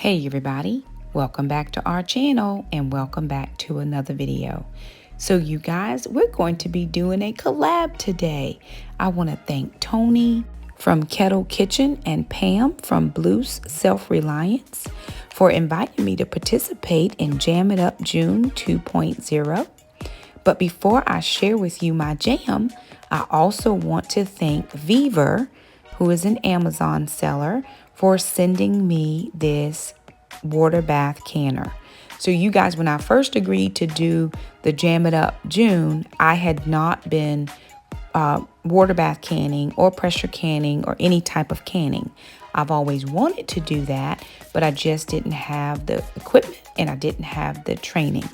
Hey everybody, welcome back to our channel and welcome back to another video. So you guys, we're going to be doing a collab today. I want to thank Tony from Kettle Kitchen and Pam from Blues Self-Reliance for inviting me to participate in Jam It Up June 2.0. But before I share with you my jam, I also want to thank Vevor, who is an Amazon seller, for sending me this water bath canner. So you guys, when I first agreed to do the Jam It Up June, I had not been water bath canning or pressure canning or any type of canning. I've always wanted to do that, but I just didn't have the equipment and I didn't have the training.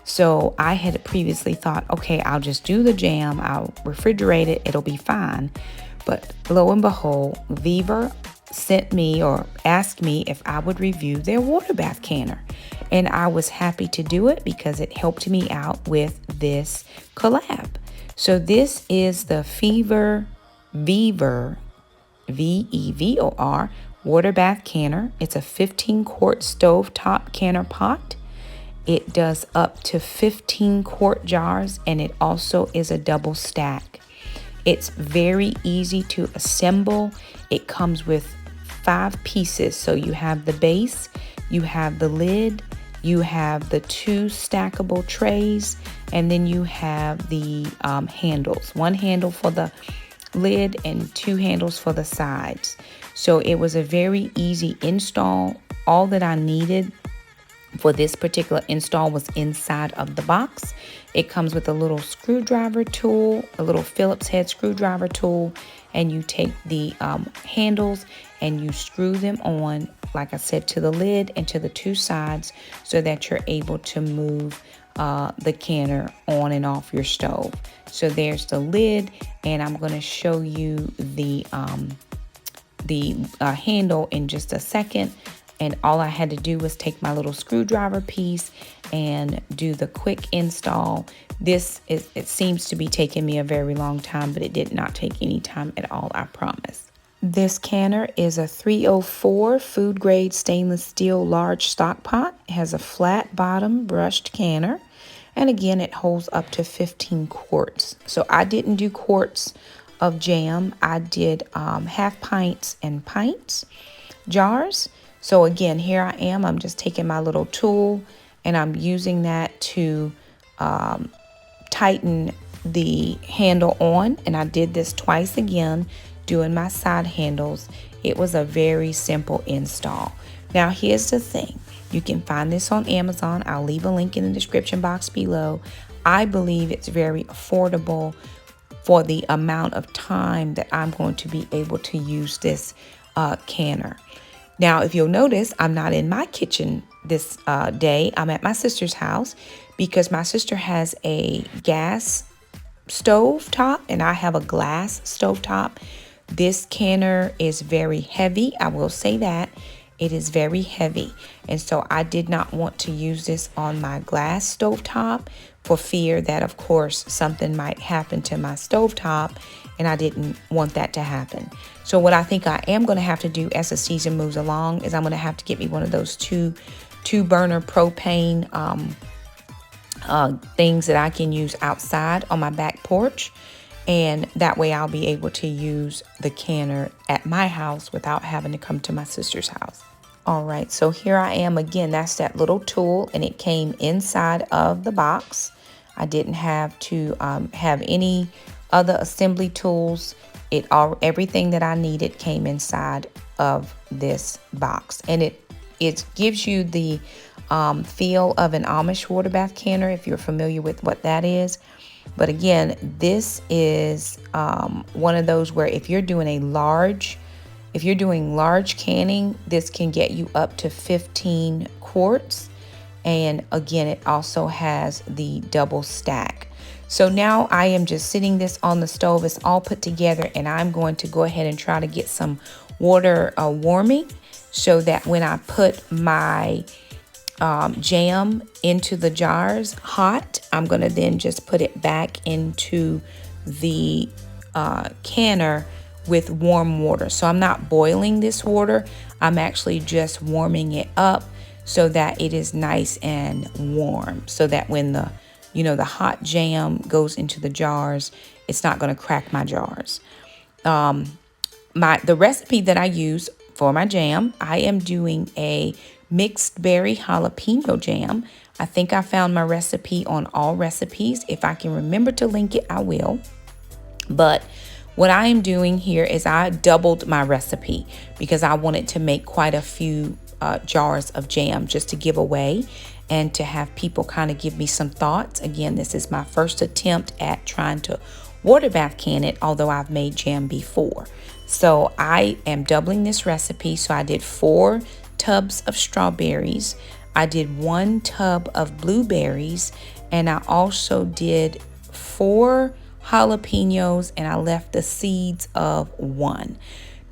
So I had previously thought, okay, I'll just do the jam, I'll refrigerate it, it'll be fine. But lo and behold, Vevor sent me or asked me if I would review their water bath canner. And I was happy to do it because it helped me out with this collab. So this is the Vevor, V-E-V-O-R, water bath canner. It's a 15-quart stovetop canner pot. It does up to 15 quart jars, and it also is a double stack. It's very easy to assemble. It comes with 5 pieces. So you have the base, you have the lid, you have the 2 stackable trays, and then you have the handles. 1 handle for the lid and 2 handles for the sides. So it was a very easy install. All that I needed for this particular install was inside of the box. It comes with a little screwdriver tool, a little Phillips head screwdriver tool, and you take the handles and you screw them on, like I said, to the lid and to the 2 sides so that you're able to move the canner on and off your stove. So there's the lid, and I'm going to show you the handle in just a second. And all I had to do was take my little screwdriver piece and do the quick install. It seems to be taking me a very long time, but it did not take any time at all, I promise. This canner is a 304 food grade stainless steel large stock pot. It has a flat bottom brushed canner. And again, it holds up to 15 quarts. So I didn't do quarts of jam. I did half pints and pints jars. So again, here I am. I'm just taking my little tool and I'm using that to tighten the handle on. And I did this twice again, doing my side handles. It was a very simple install. Now, here's the thing. You can find this on Amazon. I'll leave a link in the description box below. I believe it's very affordable for the amount of time that I'm going to be able to use this canner. Now, if you'll notice, I'm not in my kitchen this day. I'm at my sister's house because my sister has a gas stove top and I have a glass stove top. This canner is very heavy. I will say that. It is very heavy. And so I did not want to use this on my glass stove top for fear that, of course, something might happen to my stove top, and I didn't want that to happen. So what I think I am going to have to do as the season moves along is I'm going to have to get me one of those two burner propane things that I can use outside on my back porch. And that way I'll be able to use the canner at my house without having to come to my sister's house. All right, so here I am again. That's that little tool, and it came inside of the box. I didn't have to have any other assembly tools. Everything that I needed came inside of this box, and it gives you the feel of an Amish water bath canner if you're familiar with what that is. But again, this is one of those where if you're doing large canning, this can get you up to 15 quarts. And again, it also has the double stack. So now I am just sitting this on the stove. It's all put together, and I'm going to go ahead and try to get some water warming so that when I put my jam into the jars hot, I'm going to then just put it back into the canner with warm water. So I'm not boiling this water. I'm actually just warming it up so that it is nice and warm, so that when the the hot jam goes into the jars, it's not going to crack my jars. The recipe that I use for my jam, I am doing a mixed berry jalapeno jam. I think I found my recipe on All Recipes. If I can remember to link it, I will. But what I am doing here is I doubled my recipe because I wanted to make quite a few jars of jam just to give away and to have people kind of give me some thoughts. Again, this is my first attempt at trying to water bath can it, although I've made jam before. So I am doubling this recipe. So I did 4 tubs of strawberries. I did 1 tub of blueberries, and I also did 4 jalapenos, and I left the seeds of 1.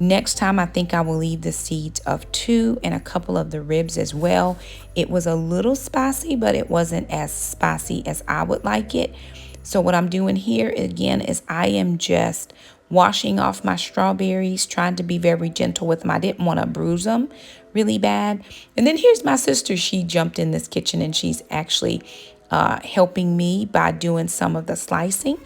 Next time, I think I will leave the seeds of 2 and a couple of the ribs as well. It was a little spicy, but it wasn't as spicy as I would like it. So what I'm doing here again is I am just washing off my strawberries, trying to be very gentle with them. I didn't want to bruise them really bad. And then here's my sister. She jumped in this kitchen and she's actually helping me by doing some of the slicing.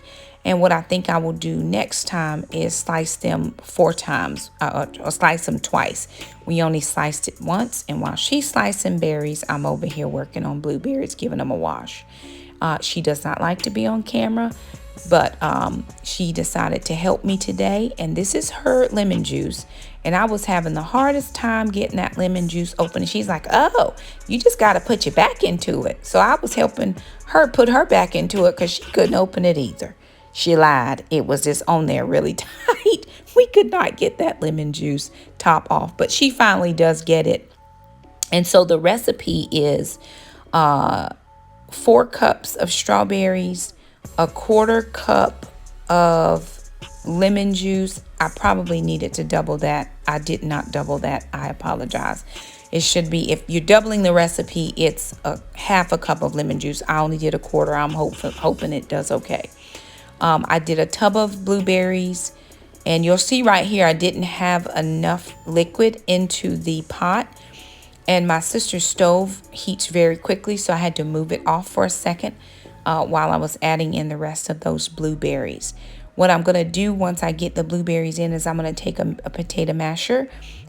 And what I think I will do next time is slice them 4 times or slice them twice. We only sliced it once. And while she's slicing berries, I'm over here working on blueberries, giving them a wash. She does not like to be on camera, but she decided to help me today. And this is her lemon juice. And I was having the hardest time getting that lemon juice open. And she's like, oh, you just got to put your back into it. So I was helping her put her back into it because she couldn't open it either. She lied. It was just on there really tight. We could not get that lemon juice top off, but she finally does get it. And so the recipe is 4 cups of strawberries, a 1/4 cup of lemon juice. I probably needed to double that. I did not double that. I apologize. It should be, if you're doubling the recipe, it's a 1/2 cup of lemon juice. I only did a 1/4. I'm hoping it does okay. I did a tub of blueberries, and you'll see right here I didn't have enough liquid into the pot, and my sister's stove heats very quickly, so I had to move it off for a second while I was adding in the rest of those blueberries. What I'm going to do once I get the blueberries in is I'm going to take a potato masher,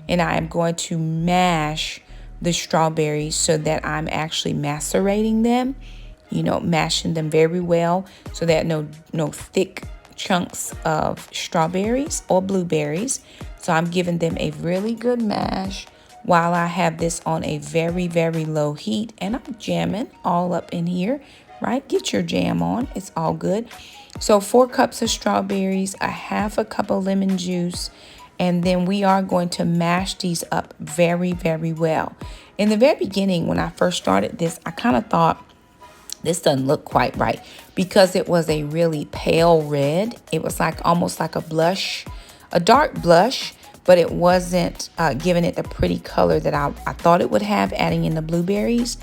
and I am going to mash the strawberries so that I'm actually macerating them. Mashing them very well so that no thick chunks of strawberries or blueberries. So I'm giving them a really good mash while I have this on a very, very low heat. And I'm jamming all up in here, right? Get your jam on. It's all good. So 4 cups of strawberries, a 1/2 cup of lemon juice, and then we are going to mash these up very, very well. In the very beginning, when I first started this, I kind of thought, this doesn't look quite right because it was a really pale red. It was almost like a blush, a dark blush, but it wasn't giving it the pretty color that I thought it would have, adding in the blueberries.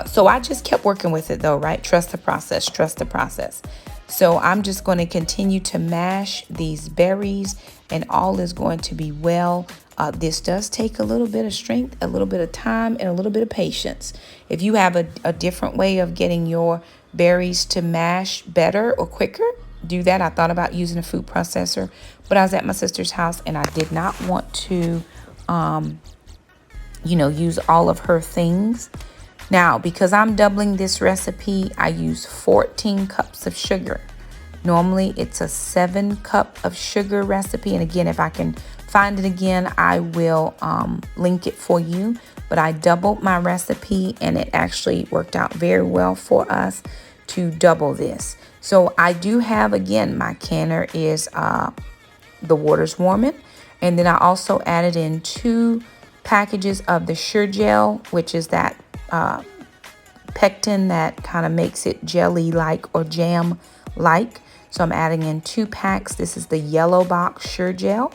So I just kept working with it though, right? Trust the process, trust the process. So I'm just going to continue to mash these berries, and all is going to be well. This does take a little bit of strength, a little bit of time, and a little bit of patience. If you have a different way of getting your berries to mash better or quicker, do that. I thought about using a food processor, but I was at my sister's house and I did not want to, use all of her things. Now, because I'm doubling this recipe, I use 14 cups of sugar. Normally, it's a 7 cup of sugar recipe. And again, if I can find it again, I will link it for you. But I doubled my recipe, and it actually worked out very well for us to double this. So I do have, again, my canner is the water's warming. And then I also added in 2 packages of the Sure Gel, which is that pectin that kind of makes it jelly-like or jam-like. So I'm adding in 2 packs. This is the yellow box Sure Gel,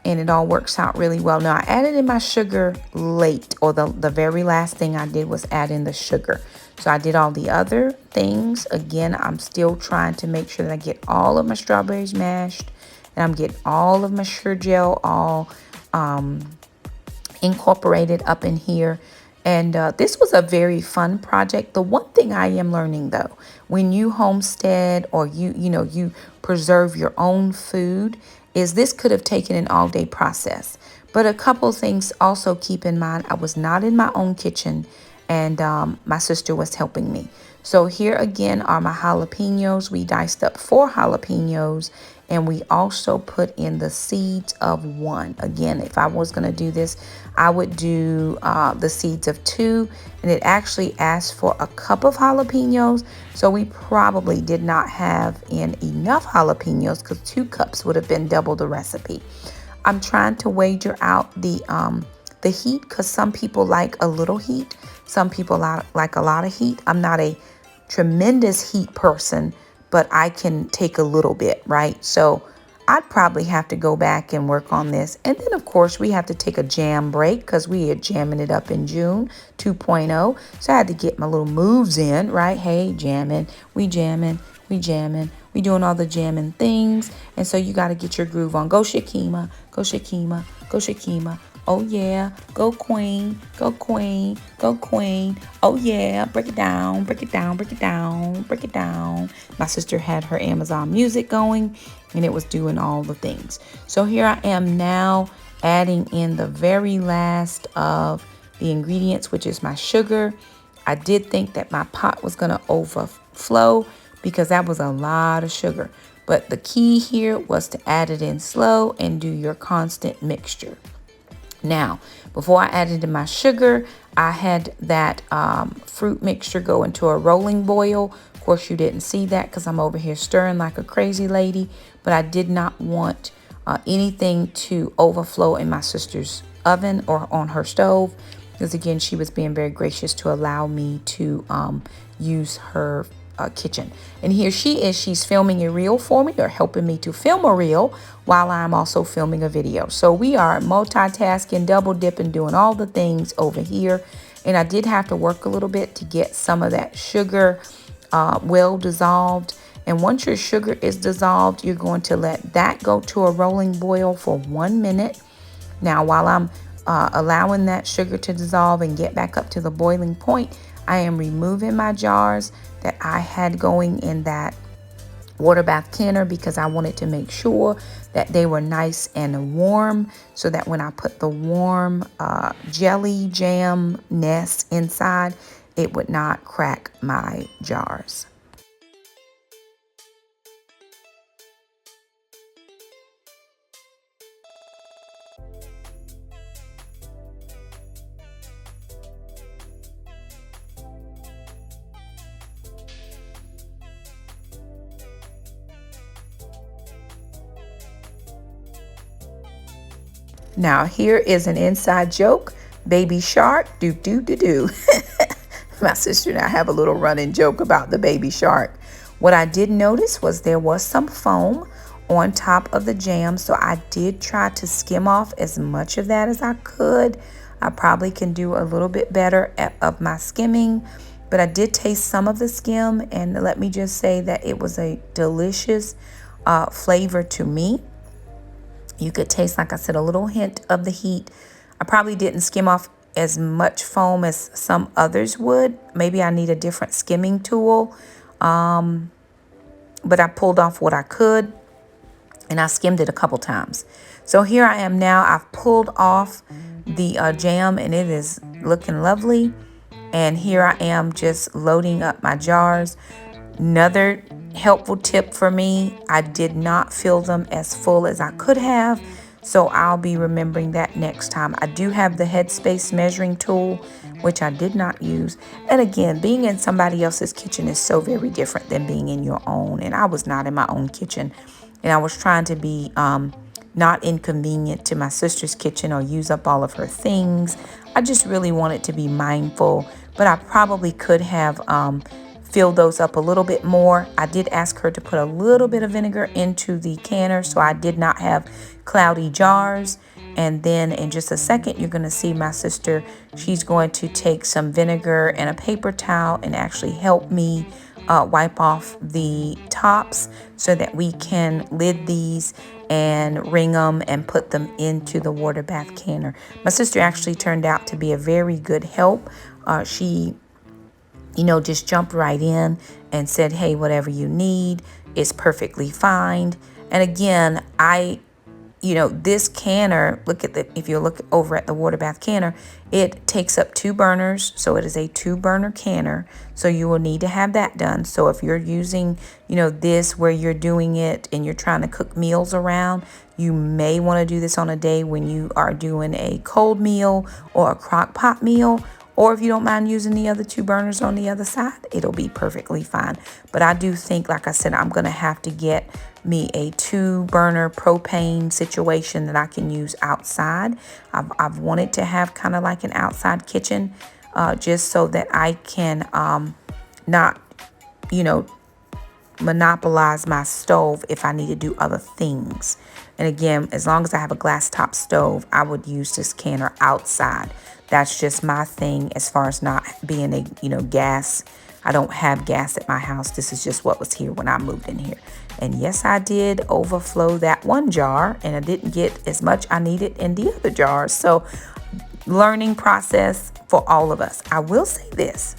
and it all works out really well. Now, I added in my sugar late, or the very last thing I did was add in the sugar. So I did all the other things. Again, I'm still trying to make sure that I get all of my strawberries mashed And I'm getting all of my sure gel all incorporated up in here. And this was a very fun project. The one thing I am learning though, when you homestead or you preserve your own food, is this could have taken an all-day process. But a couple things also keep in mind. I was not in my own kitchen, and my sister was helping me. So here again are my jalapenos. We diced up 4 jalapenos, and we also put in the seeds of 1. Again, if I was going to do this, I would do the seeds of 2, and it actually asked for a cup of jalapenos. So we probably did not have in enough jalapenos because 2 cups would have been double the recipe. I'm trying to wager out the heat because some people like a little heat. Some people like a lot of heat. I'm not a tremendous heat person, but I can take a little bit, right? So I'd probably have to go back and work on this. And then, of course, we have to take a jam break because we are jamming it up in June 2.0. So I had to get my little moves in, right? Hey, jamming, we jamming, we jamming. We doing all the jamming things. And so you got to get your groove on. Go Shakema, go Shakema, go Shakema. Oh yeah, go queen, go queen, go queen. Oh yeah, break it down, break it down, break it down, break it down. My sister had her Amazon Music going, and it was doing all the things. So here I am now adding in the very last of the ingredients, which is my sugar. I did think that my pot was going to overflow because that was a lot of sugar. But the key here was to add it in slow and do your constant mixture. Now, before I added in my sugar, I had that fruit mixture go into a rolling boil. Of course, you didn't see that because I'm over here stirring like a crazy lady, but I did not want anything to overflow in my sister's oven or on her stove because, again, she was being very gracious to allow me to use her kitchen. And here she is. She's filming a reel for me, or helping me to film a reel while I'm also filming a video. So we are multitasking, double dipping, doing all the things over here. And I did have to work a little bit to get some of that sugar well dissolved. And once your sugar is dissolved, you're going to let that go to a rolling boil for 1 minute. Now, while I'm allowing that sugar to dissolve and get back up to the boiling point, I am removing my jars that I had going in that water bath canner because I wanted to make sure that they were nice and warm so that when I put the warm jelly jam nest inside, it would not crack my jars. Now, here is an inside joke. Baby shark, do, do, do, do. My sister and I have a little running joke about the baby shark. What I did notice was there was some foam on top of the jam, so I did try to skim off as much of that as I could. I probably can do a little bit better of my skimming, but I did taste some of the skim, and let me just say that it was a delicious flavor to me. You could taste, like I said, a little hint of the heat. I probably didn't skim off as much foam as some others would. Maybe I need a different skimming tool. But I pulled off what I could, and I skimmed it a couple times. So here I am now. I've pulled off the jam, and it is looking lovely. And here I am just loading up my jars. Another helpful tip for me, I did not fill them as full as I could have, so I'll be remembering that next time. I do have the headspace measuring tool, which I did not use. And again, being in somebody else's kitchen is so very different than being in your own. And I was not in my own kitchen, and I was trying to be not inconvenient to my sister's kitchen or use up all of her things. I just really wanted to be mindful, but I probably could have fill those up a little bit more. I did ask her to put a little bit of vinegar into the canner, so I did not have cloudy jars. And then in just a second, you're going to see my sister. She's going to take some vinegar and a paper towel and actually help me wipe off the tops so that we can lid these and wring them and put them into the water bath canner. My sister actually turned out to be a very good help. She, just jumped right in and said, hey, whatever you need is perfectly fine. And again, this canner, if you look over at the water bath canner, it takes up 2 burners. So it is a 2-burner canner. So you will need to have that done. So if you're using, this where you're doing it and you're trying to cook meals around, you may want to do this on a day when you are doing a cold meal or a crock pot meal. Or if you don't mind using the other 2 burners on the other side, it'll be perfectly fine. But I do think, like I said, I'm going to have to get me a 2-burner propane situation that I can use outside. I've wanted to have kind of like an outside kitchen, just so that I can not, monopolize my stove if I need to do other things. And again, as long as I have a glass top stove, I would use this canner outside. That's just my thing as far as not being a, gas. I don't have gas at my house. This is just what was here when I moved in here. And yes, I did overflow that 1 jar, and I didn't get as much I needed in the other jars. So learning process for all of us. I will say this.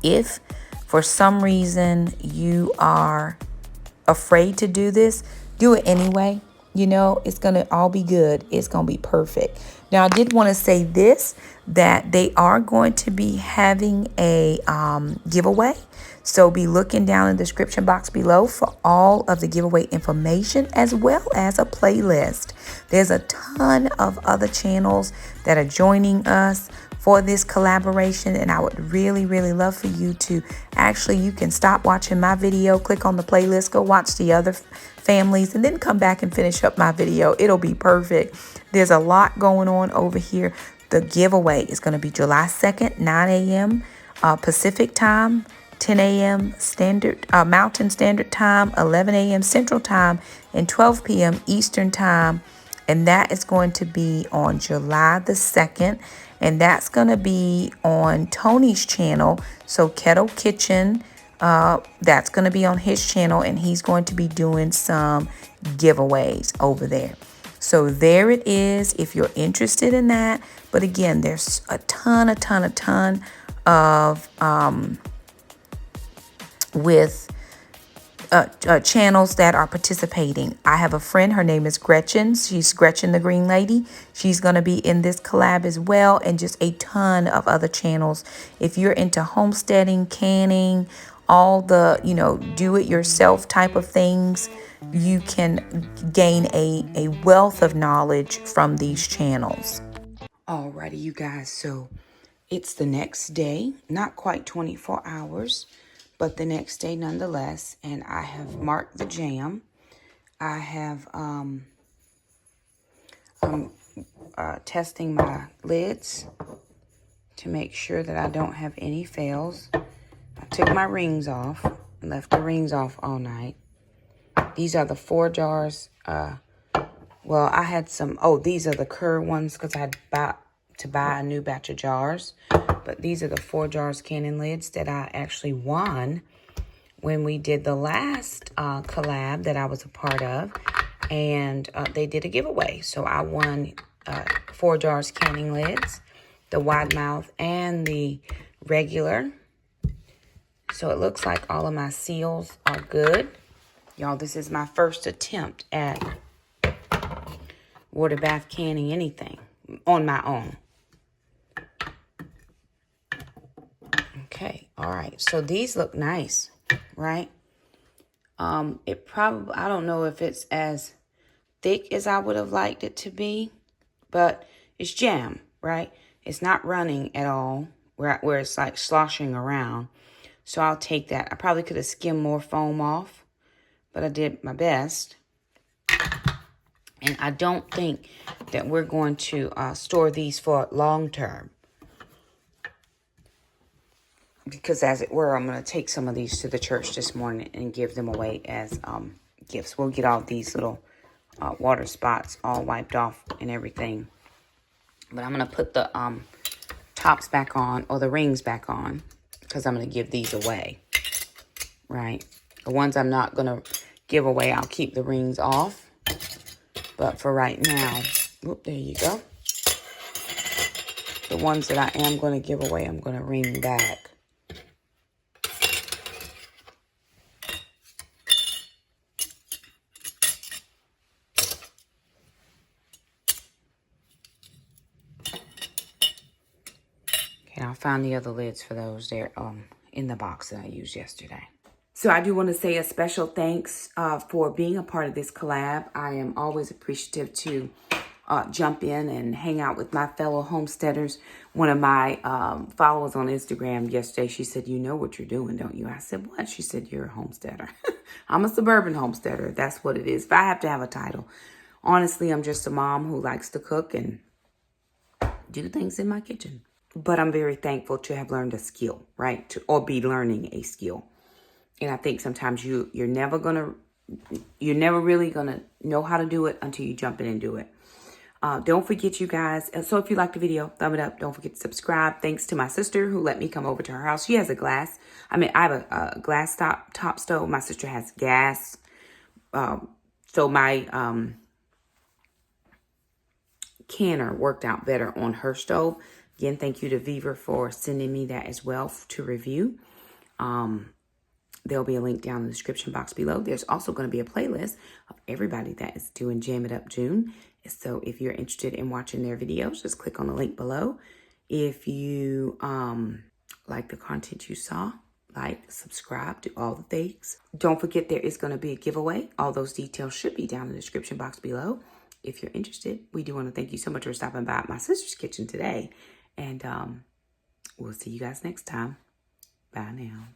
If for some reason you are afraid to do this, do it anyway. It's going to all be good. It's going to be perfect. Now, I did want to say this, that they are going to be having a giveaway. So be looking down in the description box below for all of the giveaway information, as well as a playlist. There's a ton of other channels that are joining us for this collaboration, and I would really, really love for you to you can stop watching my video, click on the playlist, go watch the other families, and then come back and finish up my video. It'll be perfect. There's a lot going on over here. The giveaway is going to be July 2nd, 9 a.m. Pacific time, 10 a.m. Mountain Standard Time, 11 a.m. Central Time, and 12 p.m. Eastern Time. And that is going to be on July the 2nd. And that's going to be on Tony's channel. So Kettle Kitchen, that's going to be on his channel. And he's going to be doing some giveaways over there. So there it is if you're interested in that. But again, there's a ton of channels that are participating. I have a friend, her name is Gretchen. She's Gretchen the Green Lady. She's going to be in this collab as well, and just a ton of other channels. If you're into homesteading, canning, all the, do-it-yourself type of things, you can gain a wealth of knowledge from these channels. Alrighty, you guys, so it's the next day, not quite 24 hours, but the next day nonetheless, and I have marked the jam. I have I'm testing my lids to make sure that I don't have any fails. I took my rings off and left the rings off all night. These are the 4 jars. Well, I had some, these are the Kerr ones because I had to buy a new batch of jars. But these are the 4 jars canning lids that I actually won when we did the last collab that I was a part of. And they did a giveaway. So I won 4 jars canning lids, the wide mouth and the regular. So it looks like all of my seals are good. Y'all, this is my first attempt at water bath canning anything on my own. Okay, all right. So these look nice, right? It probably, I don't know if it's as thick as I would have liked it to be, but it's jam, right? It's not running at all where it's like sloshing around. So I'll take that. I probably could have skimmed more foam off, but I did my best. And I don't think that we're going to store these for long term. Because as it were, I'm going to take some of these to the church this morning and give them away as gifts. We'll get all these little water spots all wiped off and everything. But I'm going to put the tops back on, or the rings back on, because I'm going to give these away, right? The ones I'm not going to give away, I'll keep the rings off. But for right now, whoop, there you go. The ones that I am going to give away, I'm going to ring back. Okay, I found the other lids for those. They're in the box that I used yesterday. So I do want to say a special thanks for being a part of this collab. I am always appreciative to jump in and hang out with my fellow homesteaders. One of my followers on Instagram yesterday, she said, "You know what you're doing, don't you?" I said, "What?" She said, "You're a homesteader." I'm a suburban homesteader. That's what it is. If I have to have a title. Honestly, I'm just a mom who likes to cook and do things in my kitchen. But I'm very thankful to have learned a skill, right? Or be learning a skill. And I think sometimes you're never really gonna know how to do it until you jump in and do it. Don't forget, you guys. So if you liked the video, thumb it up. Don't forget to subscribe. Thanks to my sister who let me come over to her house. She has a glass. I have a glass top stove. My sister has gas. So my canner worked out better on her stove. Again, thank you to Vevor for sending me that as well to review. There'll be a link down in the description box below. There's also going to be a playlist of everybody that is doing Jam It Up June. So if you're interested in watching their videos, just click on the link below. If you like the content you saw, like, subscribe, do all the things. Don't forget there is going to be a giveaway. All those details should be down in the description box below. If you're interested, we do want to thank you so much for stopping by at my sister's kitchen today. And we'll see you guys next time. Bye now.